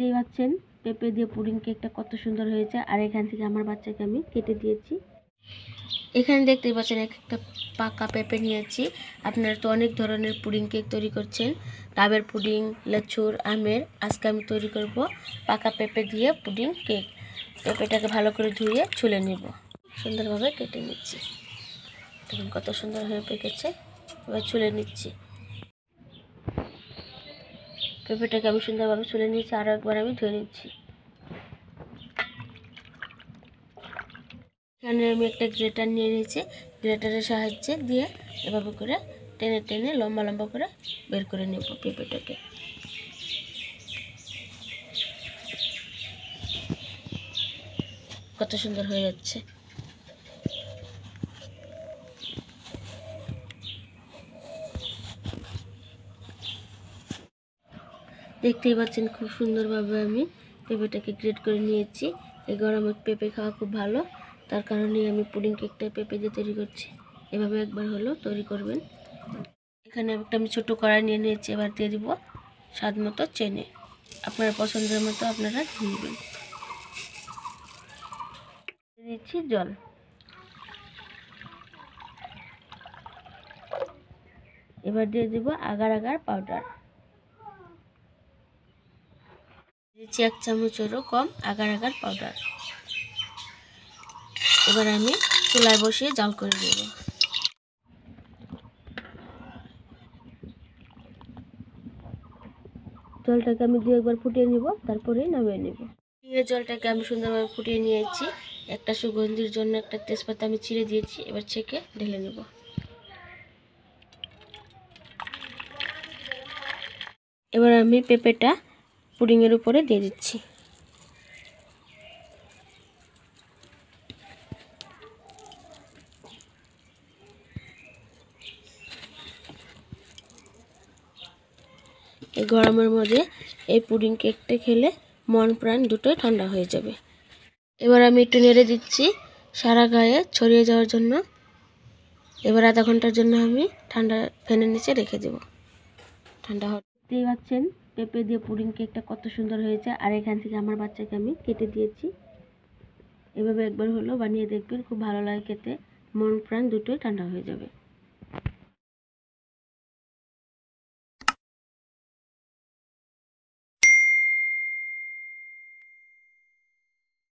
দেখতেই পাচ্ছেন পেঁপে দিয়ে পুডিং কেকটা কত সুন্দর হয়েছে। আর এখান থেকে আমার বাচ্চাকে আমি কেটে দিয়েছি। এখানে দেখতেই পাচ্ছেন একটা পাকা পেঁপে নিয়েছি। আপনারা তো অনেক ধরনের পুডিং কেক তৈরি করছেন, ডাবের পুডিং, লেচুর, আমের। আজকে আমি তৈরি করব পাকা পেঁপে দিয়ে পুডিং কেক। পেঁপেটাকে ভালো করে ধুয়ে ছুলে নিব, সুন্দরভাবে কেটে নিচ্ছি। দেখুন কত সুন্দর হয়ে পেকেছে। এবার ছুলে নিচ্ছি। পেঁপেটাকে আমি সুন্দরভাবে ছুলে নিয়েছি, আরও একবার আমি ধুয়ে নিচ্ছি। এখানে আমি একটা গ্রেটার নিয়ে নিয়েছি। গ্রেটারের সাহায্যে দিয়ে এভাবে করে টেনে টেনে লম্বা লম্বা করে বের করে নেব পেঁপেটাকে। কত সুন্দর হয়ে যাচ্ছে। দেখতেই পাচ্ছেন খুব সুন্দরভাবে আমি পেঁপেটাকে গ্রেট করে নিয়েছি। এই গরমে পেঁপে খাওয়া খুব ভালো, তার কারণেই আমি পুডিং কেকটা পেঁপে দিয়ে তৈরি করছি। এভাবে একবার হলেও তৈরি করবেন। এখানে একটা আমি ছোটো কড়াই নিয়ে নিয়েছি। এবার দিয়ে দিব স্বাদ মতো চিনি। আপনার পছন্দের মতো আপনারা দিবেন। দিচ্ছি জল। এবার দিয়ে দিব আগার আগার পাউডার। দিচ্ছি 1 চামচেরও কম আগার আগার পাউডার। এবার আমি চুলায় বসিয়ে জাল করে দেব। জলটাকে আমি 2 একবার ফুটিয়ে নিব, তারপরেই নামিয়ে নেব। এই জলটাকে আমি সুন্দরভাবে ফুটিয়ে নিয়েছি। একটা সুগন্ধির জন্য একটা তেজপাতা আমি ছিঁড়ে দিয়েছি। এবার ছেঁকে ঢেলে নেব। এবার আমি পেঁপেটা পুডিংয়ের উপরে দিয়ে দিচ্ছি। এই গরমের মধ্যে এই পুডিং কেকটা খেলে মন প্রাণ দুটোই ঠান্ডা হয়ে যাবে। এবার আমি একটু নেড়ে দিচ্ছি সারা গায়ে ছড়িয়ে যাওয়ার জন্য। এবার আধা ঘন্টার জন্য আমি ঠান্ডা ফ্যানের নিচে রেখে দেব, ঠান্ডা হতে। দেখতেই পাচ্ছেন পেঁপে দিয়ে পুডিং কেকটা কত সুন্দর হয়েছে। আর এখান থেকে আমার বাচ্চাকে আমি কেটে দিয়েছি। এভাবে একবার হলেও বানিয়ে দেখবেন, খুব ভালো লাগে খেতে, মন প্রাণ দুটোই ঠান্ডা হয়ে যাবে।